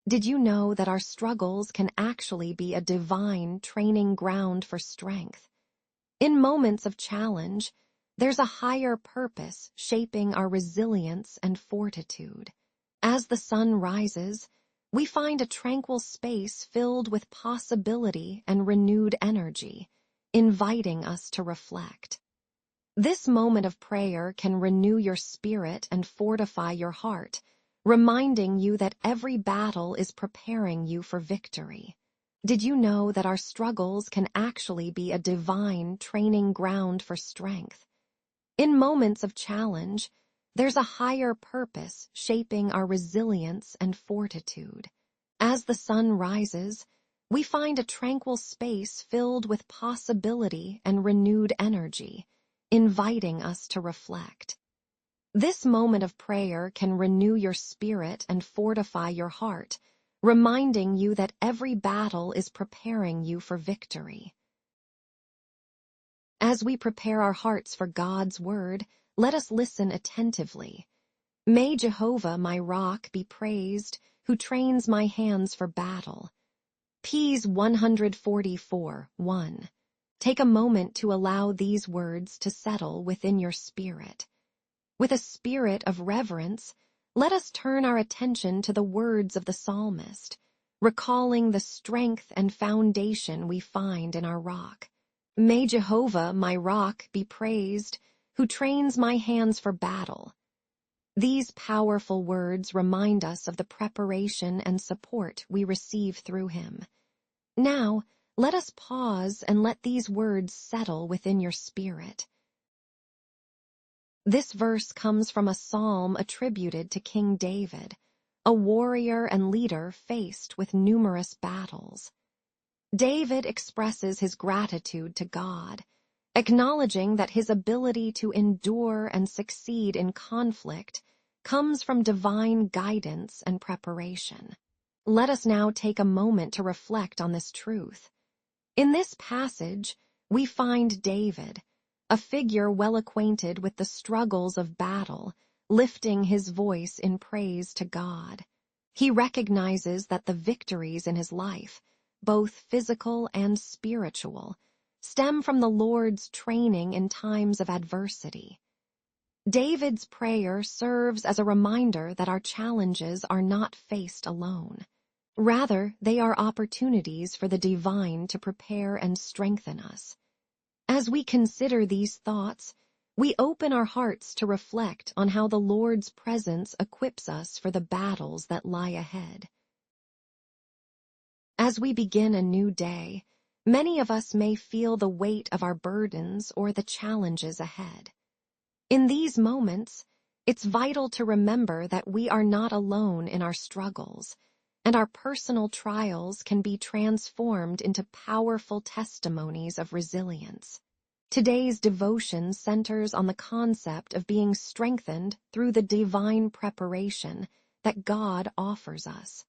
Did you know that our struggles can actually be a divine training ground for strength? In moments of challenge, there's a higher purpose shaping our resilience and fortitude. As the sun rises, we find a tranquil space filled with possibility and renewed energy, inviting us to reflect. This moment of prayer can renew your spirit and fortify your heart, reminding you that every battle is preparing you for victory. Did you know that our struggles can actually be a divine training ground for strength? In moments of challenge, there's a higher purpose shaping our resilience and fortitude. As the sun rises, we find a tranquil space filled with possibility and renewed energy, inviting us to reflect. This moment of prayer can renew your spirit and fortify your heart, reminding you that every battle is preparing you for victory. As we prepare our hearts for God's word, let us listen attentively. May Jehovah, my rock, be praised, who trains my hands for battle. Ps 144:1. Take a moment to allow these words to settle within your spirit. With a spirit of reverence, let us turn our attention to the words of the psalmist, recalling the strength and foundation we find in our rock. May Jehovah, my rock, be praised, who trains my hands for battle. These powerful words remind us of the preparation and support we receive through him. Now, let us pause and let these words settle within your spirit. This verse comes from a psalm attributed to King David, a warrior and leader faced with numerous battles. David expresses his gratitude to God, acknowledging that his ability to endure and succeed in conflict comes from divine guidance and preparation. Let us now take a moment to reflect on this truth. In this passage, we find David, a figure well acquainted with the struggles of battle, lifting his voice in praise to God. He recognizes that the victories in his life, both physical and spiritual, stem from the Lord's training in times of adversity. David's prayer serves as a reminder that our challenges are not faced alone. Rather, they are opportunities for the divine to prepare and strengthen us. As we consider these thoughts, we open our hearts to reflect on how the Lord's presence equips us for the battles that lie ahead. As we begin a new day, many of us may feel the weight of our burdens or the challenges ahead. In these moments, it's vital to remember that we are not alone in our struggles, and our personal trials can be transformed into powerful testimonies of resilience. Today's devotion centers on the concept of being strengthened through the divine preparation that God offers us.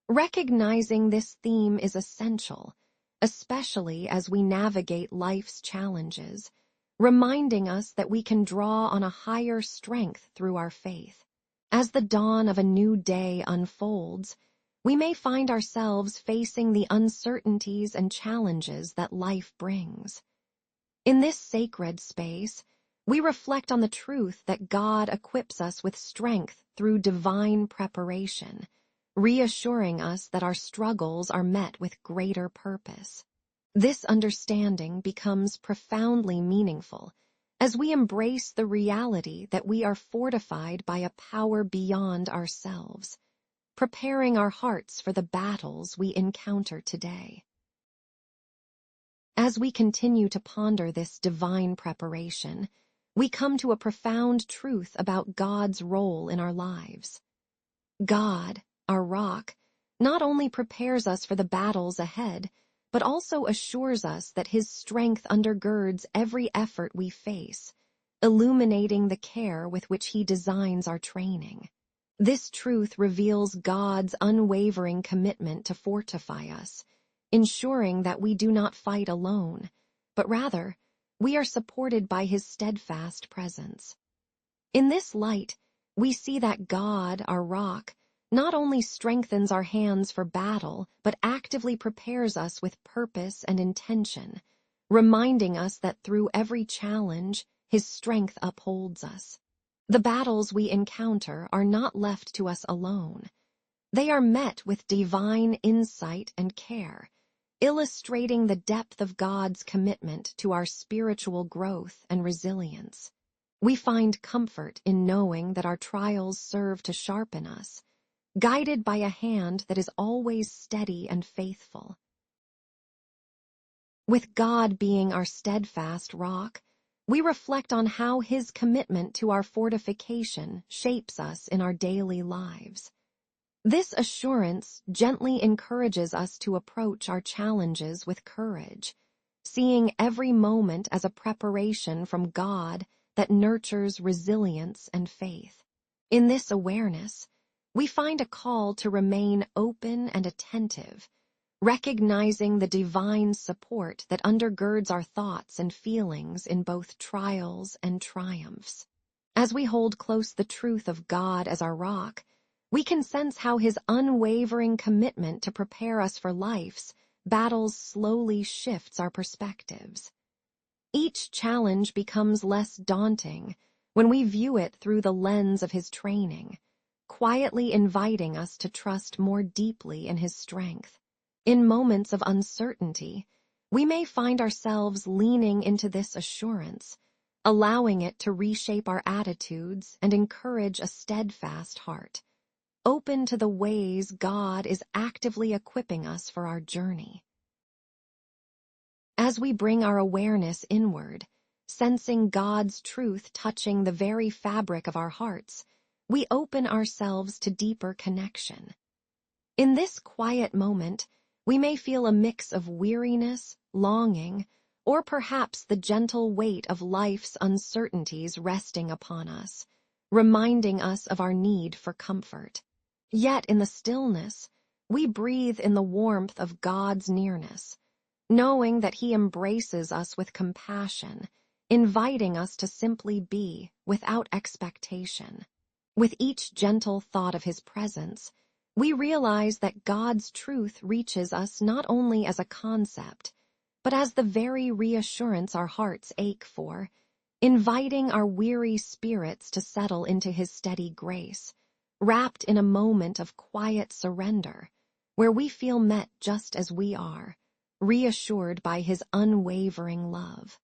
Recognizing this theme is essential, especially as we navigate life's challenges, reminding us that we can draw on a higher strength through our faith. As the dawn of a new day unfolds, we may find ourselves facing the uncertainties and challenges that life brings. In this sacred space, we reflect on the truth that God equips us with strength through divine preparation, reassuring us that our struggles are met with greater purpose. This understanding becomes profoundly meaningful as we embrace the reality that we are fortified by a power beyond ourselves, preparing our hearts for the battles we encounter today. As we continue to ponder this divine preparation, we come to a profound truth about God's role in our lives. God, our rock, not only prepares us for the battles ahead, but also assures us that his strength undergirds every effort we face, illuminating the care with which he designs our training. This truth reveals God's unwavering commitment to fortify us, ensuring that we do not fight alone, but rather, we are supported by his steadfast presence. In this light, we see that God, our rock, not only strengthens our hands for battle, but actively prepares us with purpose and intention, reminding us that through every challenge, His strength upholds us. The battles we encounter are not left to us alone. They are met with divine insight and care, illustrating the depth of God's commitment to our spiritual growth and resilience. We find comfort in knowing that our trials serve to sharpen us, guided by a hand that is always steady and faithful. With God being our steadfast rock, we reflect on how His commitment to our fortification shapes us in our daily lives. This assurance gently encourages us to approach our challenges with courage, seeing every moment as a preparation from God that nurtures resilience and faith. In this awareness, we find a call to remain open and attentive, recognizing the divine support that undergirds our thoughts and feelings in both trials and triumphs. As we hold close the truth of God as our rock, we can sense how His unwavering commitment to prepare us for life's battles slowly shifts our perspectives. Each challenge becomes less daunting when we view it through the lens of His training, quietly inviting us to trust more deeply in His strength. In moments of uncertainty, we may find ourselves leaning into this assurance, allowing it to reshape our attitudes and encourage a steadfast heart, open to the ways God is actively equipping us for our journey. As we bring our awareness inward, sensing God's truth touching the very fabric of our hearts, we open ourselves to deeper connection. In this quiet moment, we may feel a mix of weariness, longing, or perhaps the gentle weight of life's uncertainties resting upon us, reminding us of our need for comfort. Yet in the stillness, we breathe in the warmth of God's nearness, knowing that He embraces us with compassion, inviting us to simply be without expectation. With each gentle thought of His presence, we realize that God's truth reaches us not only as a concept, but as the very reassurance our hearts ache for, inviting our weary spirits to settle into His steady grace, wrapped in a moment of quiet surrender, where we feel met just as we are, reassured by His unwavering love.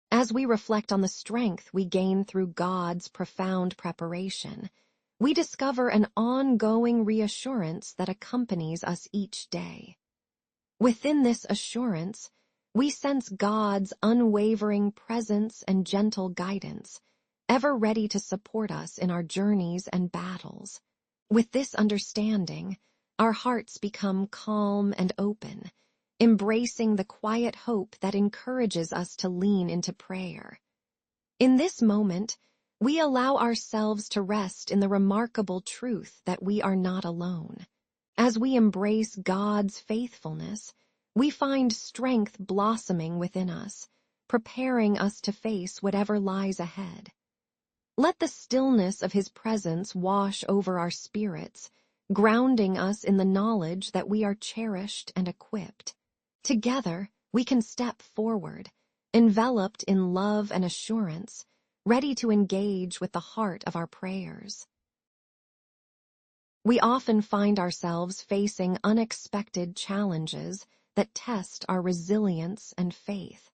As we reflect on the strength we gain through God's profound preparation, we discover an ongoing reassurance that accompanies us each day. Within this assurance, we sense God's unwavering presence and gentle guidance, ever ready to support us in our journeys and battles. With this understanding, our hearts become calm and open, embracing the quiet hope that encourages us to lean into prayer. In this moment, we allow ourselves to rest in the remarkable truth that we are not alone. As we embrace God's faithfulness, we find strength blossoming within us, preparing us to face whatever lies ahead. Let the stillness of His presence wash over our spirits, grounding us in the knowledge that we are cherished and equipped. Together, we can step forward, enveloped in love and assurance, ready to engage with the heart of our prayers. We often find ourselves facing unexpected challenges that test our resilience and faith.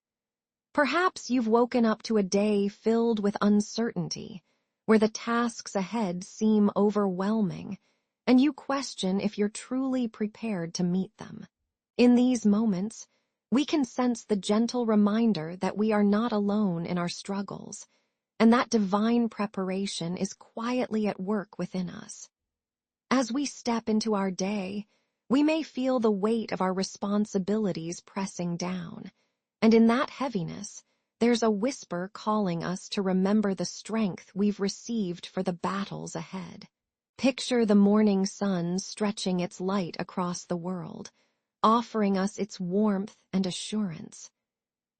Perhaps you've woken up to a day filled with uncertainty, where the tasks ahead seem overwhelming, and you question if you're truly prepared to meet them. In these moments, we can sense the gentle reminder that we are not alone in our struggles, and that divine preparation is quietly at work within us. As we step into our day, we may feel the weight of our responsibilities pressing down, and in that heaviness, there's a whisper calling us to remember the strength we've received for the battles ahead. Picture the morning sun stretching its light across the world, offering us its warmth and assurance.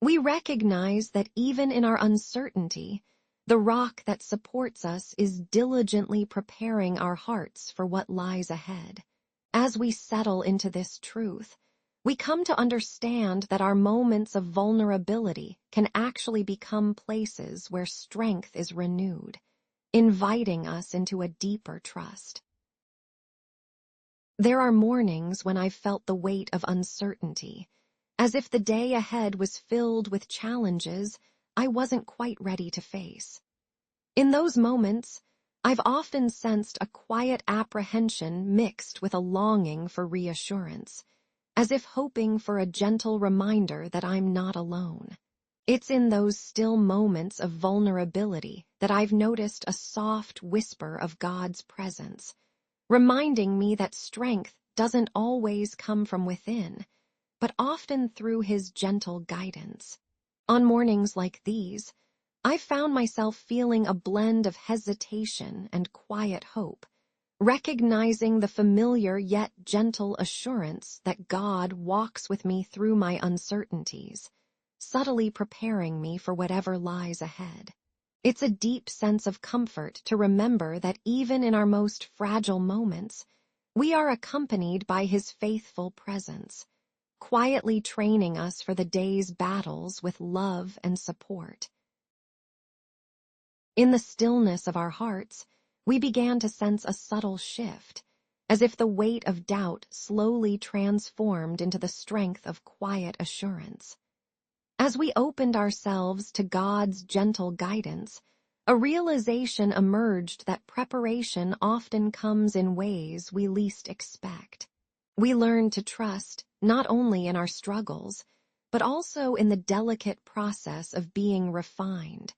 We recognize that even in our uncertainty, The rock that supports us is diligently preparing our hearts for what lies ahead. As we settle into this truth, we come to understand that our moments of vulnerability can actually become places where strength is renewed, inviting us into a deeper trust. There are mornings when I've felt the weight of uncertainty, as if the day ahead was filled with challenges I wasn't quite ready to face. In those moments, I've often sensed a quiet apprehension mixed with a longing for reassurance, as if hoping for a gentle reminder that I'm not alone. It's in those still moments of vulnerability that I've noticed a soft whisper of God's presence, reminding me that strength doesn't always come from within, but often through His gentle guidance. On mornings like these, I've found myself feeling a blend of hesitation and quiet hope, recognizing the familiar yet gentle assurance that God walks with me through my uncertainties, subtly preparing me for whatever lies ahead. It's a deep sense of comfort to remember that even in our most fragile moments, we are accompanied by His faithful presence, quietly training us for the day's battles with love and support. In the stillness of our hearts, we began to sense a subtle shift, as if the weight of doubt slowly transformed into the strength of quiet assurance. As we opened ourselves to God's gentle guidance, a realization emerged that preparation often comes in ways we least expect. We learned to trust not only in our struggles, but also in the delicate process of being refined,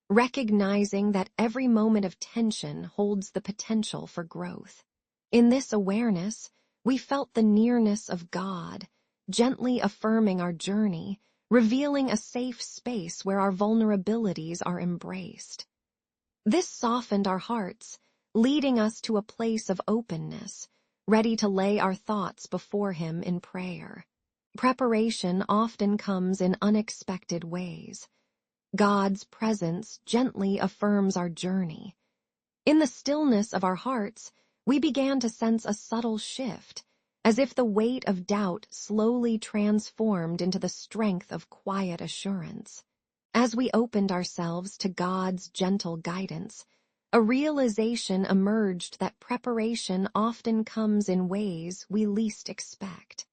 recognizing that every moment of tension holds the potential for growth. In this awareness, we felt the nearness of God, gently affirming our journey, revealing a safe space where our vulnerabilities are embraced. This softened our hearts, leading us to a place of openness, ready to lay our thoughts before Him in prayer. Preparation often comes in unexpected ways. God's presence gently affirms our journey. In the stillness of our hearts, we began to sense a subtle shift, as if the weight of doubt slowly transformed into the strength of quiet assurance. As we opened ourselves to God's gentle guidance, a realization emerged that preparation often comes in ways we least expect.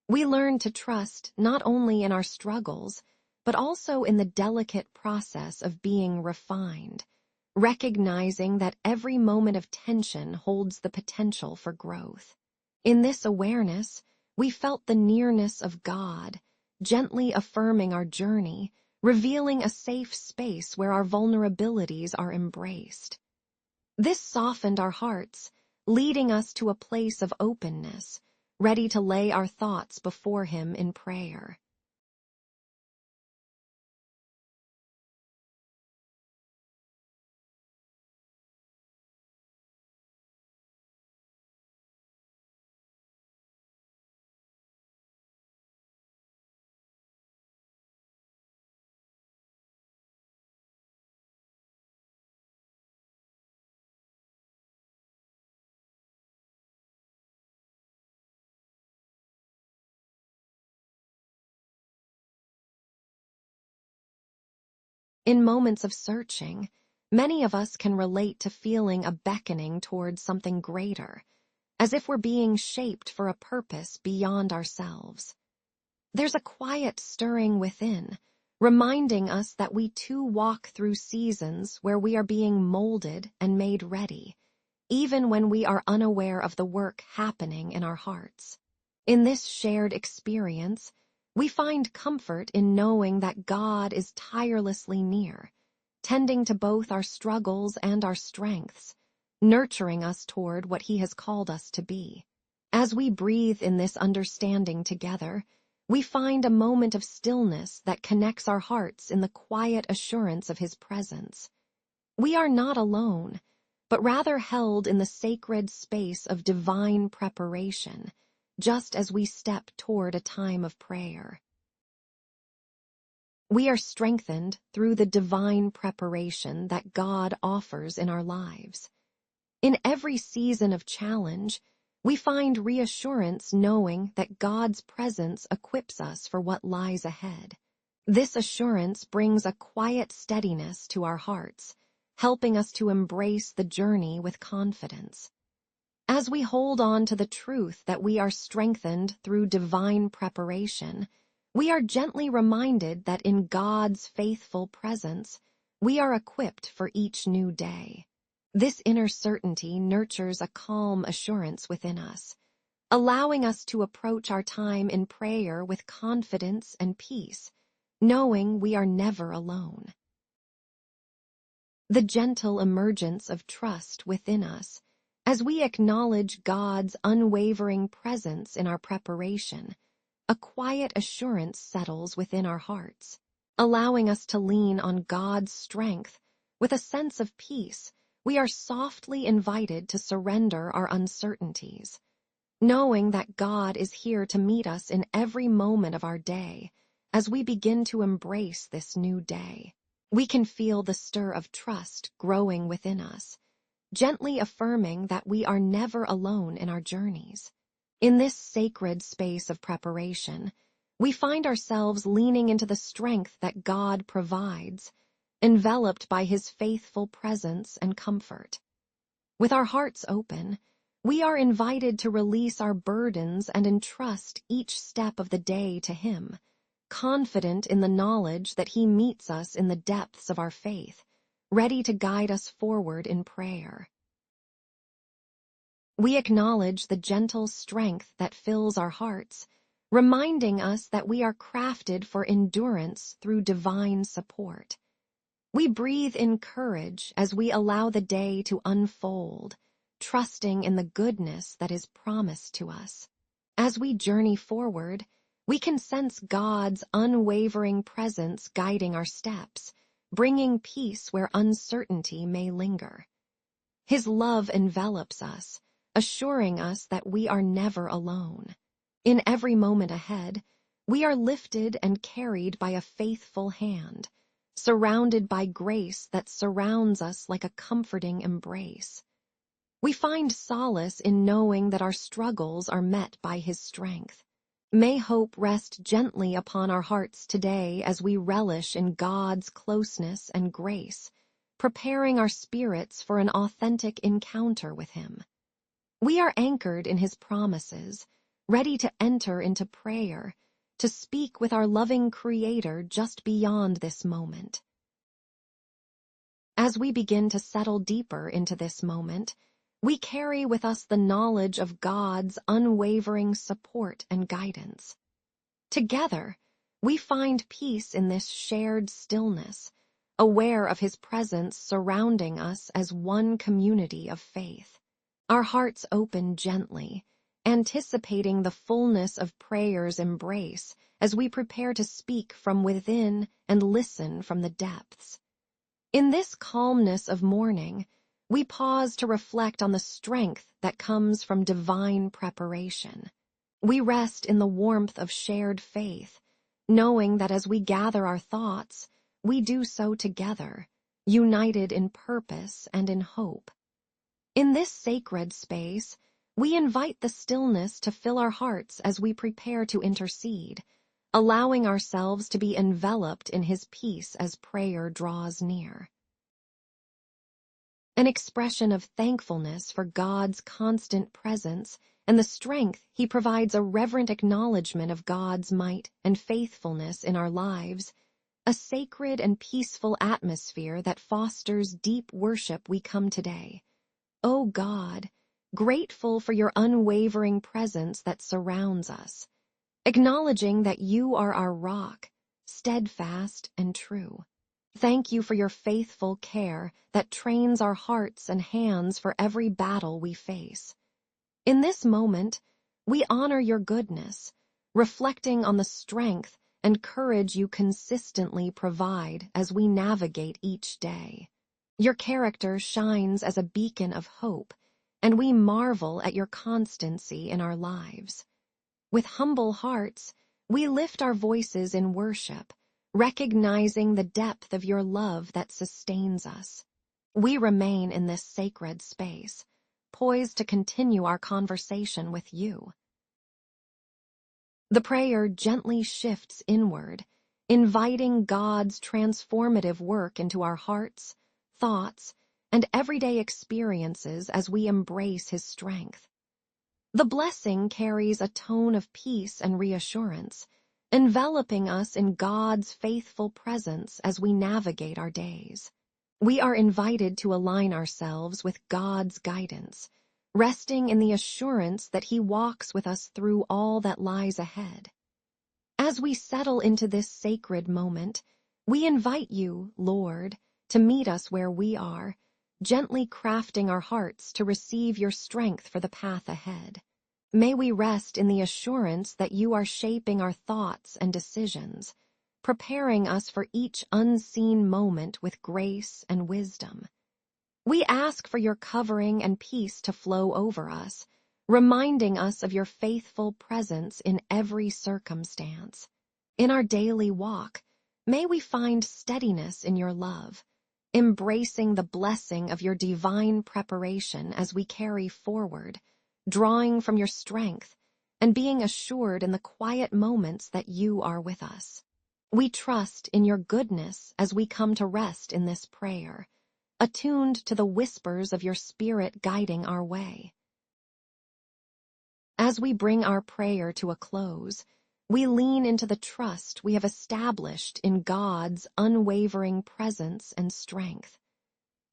We learned to trust not only in our struggles, but also in the delicate process of being refined, recognizing that every moment of tension holds the potential for growth. In this awareness, we felt the nearness of God, gently affirming our journey, revealing a safe space where our vulnerabilities are embraced. This softened our hearts, leading us to a place of openness, ready to lay our thoughts before Him in prayer. In moments of searching, many of us can relate to feeling a beckoning towards something greater, as if we're being shaped for a purpose beyond ourselves. There's a quiet stirring within, reminding us that we too walk through seasons where we are being molded and made ready, even when we are unaware of the work happening in our hearts. In this shared experience, we find comfort in knowing that God is tirelessly near, tending to both our struggles and our strengths, nurturing us toward what He has called us to be. As we breathe in this understanding together, we find a moment of stillness that connects our hearts in the quiet assurance of His presence. We are not alone, but rather held in the sacred space of divine preparation, just as we step toward a time of prayer. We are strengthened through the divine preparation that God offers in our lives. In every season of challenge, we find reassurance knowing that God's presence equips us for what lies ahead. This assurance brings a quiet steadiness to our hearts, helping us to embrace the journey with confidence. As we hold on to the truth that we are strengthened through divine preparation, we are gently reminded that in God's faithful presence, we are equipped for each new day. This inner certainty nurtures a calm assurance within us, allowing us to approach our time in prayer with confidence and peace, knowing we are never alone. The gentle emergence of trust within us, as we acknowledge God's unwavering presence in our preparation, a quiet assurance settles within our hearts, allowing us to lean on God's strength. With a sense of peace, we are softly invited to surrender our uncertainties, knowing that God is here to meet us in every moment of our day. As we begin to embrace this new day, we can feel the stir of trust growing within us, gently affirming that we are never alone in our journeys. In this sacred space of preparation, we find ourselves leaning into the strength that God provides, enveloped by His faithful presence and comfort. With our hearts open, we are invited to release our burdens and entrust each step of the day to Him, confident in the knowledge that He meets us in the depths of our faith, ready to guide us forward in prayer. We acknowledge the gentle strength that fills our hearts, reminding us that we are crafted for endurance through divine support. We breathe in courage as we allow the day to unfold, trusting in the goodness that is promised to us. As we journey forward, we can sense God's unwavering presence guiding our steps, bringing peace where uncertainty may linger. His love envelops us, assuring us that we are never alone. In every moment ahead, we are lifted and carried by a faithful hand, surrounded by grace that surrounds us like a comforting embrace. We find solace in knowing that our struggles are met by His strength. May hope rest gently upon our hearts today as we relish in God's closeness and grace, preparing our spirits for an authentic encounter with Him. We are anchored in His promises, ready to enter into prayer, to speak with our loving Creator just beyond this moment. As we begin to settle deeper into this moment, we carry with us the knowledge of God's unwavering support and guidance. Together, we find peace in this shared stillness, aware of His presence surrounding us as one community of faith. Our hearts open gently, anticipating the fullness of prayer's embrace as we prepare to speak from within and listen from the depths. In this calmness of morning, we pause to reflect on the strength that comes from divine preparation. We rest in the warmth of shared faith, knowing that as we gather our thoughts, we do so together, united in purpose and in hope. In this sacred space, we invite the stillness to fill our hearts as we prepare to intercede, allowing ourselves to be enveloped in His peace as prayer draws near. An expression of thankfulness for God's constant presence and the strength He provides, a reverent acknowledgement of God's might and faithfulness in our lives, a sacred and peaceful atmosphere that fosters deep worship. We come today, O God, grateful for Your unwavering presence that surrounds us, acknowledging that You are our rock, steadfast and true. Thank You for Your faithful care that trains our hearts and hands for every battle we face. In this moment, we honor Your goodness, reflecting on the strength and courage You consistently provide as we navigate each day. Your character shines as a beacon of hope, and we marvel at Your constancy in our lives. With humble hearts, we lift our voices in worship, recognizing the depth of your love that sustains us. We remain in this sacred space, poised to continue our conversation with you. The prayer gently shifts inward, inviting God's transformative work into our hearts, thoughts, and everyday experiences as we embrace His strength. The blessing carries a tone of peace and reassurance, enveloping us in God's faithful presence as we navigate our days. We are invited to align ourselves with God's guidance, resting in the assurance that He walks with us through all that lies ahead. As we settle into this sacred moment, we invite you, Lord, to meet us where we are, gently crafting our hearts to receive your strength for the path ahead. May we rest in the assurance that you are shaping our thoughts and decisions, preparing us for each unseen moment with grace and wisdom. We ask for your covering and peace to flow over us, reminding us of your faithful presence in every circumstance. In our daily walk, may we find steadiness in your love, embracing the blessing of your divine preparation as we carry forward, drawing from your strength and being assured in the quiet moments that you are with us. We trust in your goodness as we come to rest in this prayer, attuned to the whispers of your Spirit guiding our way. As we bring our prayer to a close, we lean into the trust we have established in God's unwavering presence and strength.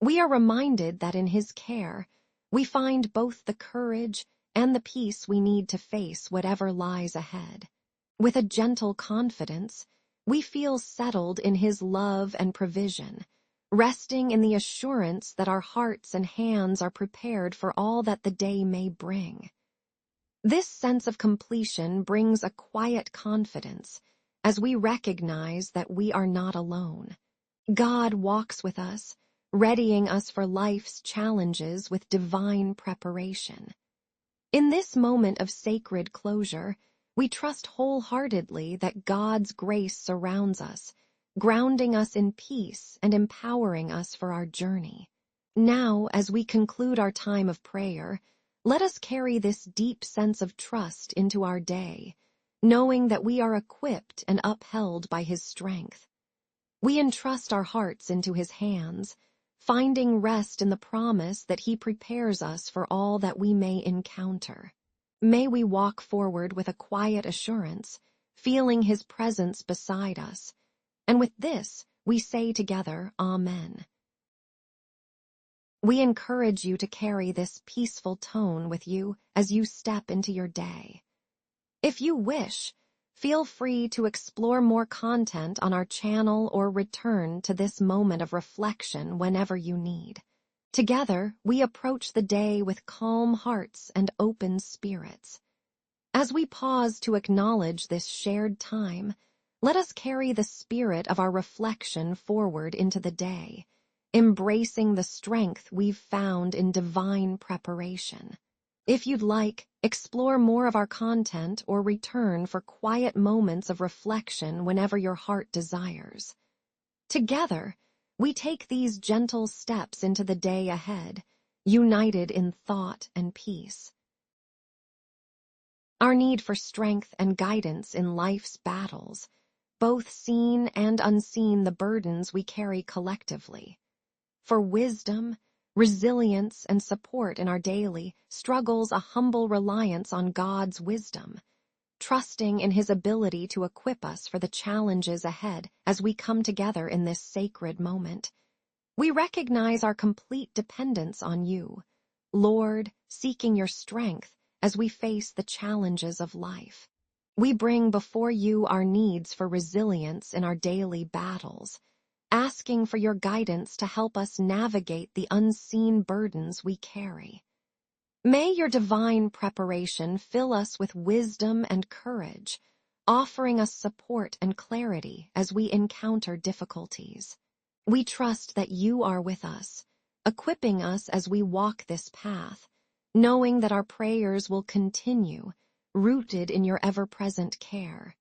We are reminded that in His care, we find both the courage and the peace we need to face whatever lies ahead. With a gentle confidence, we feel settled in His love and provision, resting in the assurance that our hearts and hands are prepared for all that the day may bring. This sense of completion brings a quiet confidence as we recognize that we are not alone. God walks with us, readying us for life's challenges with divine preparation. In this moment of sacred closure, we trust wholeheartedly that God's grace surrounds us, grounding us in peace and empowering us for our journey. Now, as we conclude our time of prayer, let us carry this deep sense of trust into our day, knowing that we are equipped and upheld by His strength. We entrust our hearts into His hands, finding rest in the promise that He prepares us for all that we may encounter. May we walk forward with a quiet assurance, feeling His presence beside us. And with this, we say together, Amen. We encourage you to carry this peaceful tone with you as you step into your day. If you wish, feel free to explore more content on our channel or return to this moment of reflection whenever you need. Together, we approach the day with calm hearts and open spirits. As we pause to acknowledge this shared time, let us carry the spirit of our reflection forward into the day, embracing the strength we've found in divine preparation. If you'd like, explore more of our content or return for quiet moments of reflection whenever your heart desires. Together, we take these gentle steps into the day ahead, united in thought and peace. Our need for strength and guidance in life's battles, both seen and unseen the burdens we carry collectively. For wisdom, resilience, and support in our daily struggles, a humble reliance on God's wisdom, trusting in His ability to equip us for the challenges ahead as we come together in this sacred moment. We recognize our complete dependence on you, Lord, seeking your strength as we face the challenges of life. We bring before you our needs for resilience in our daily battles, asking for your guidance to help us navigate the unseen burdens we carry. May your divine preparation fill us with wisdom and courage, offering us support and clarity as we encounter difficulties. We trust that you are with us, equipping us as we walk this path, knowing that our prayers will continue, rooted in your ever-present care.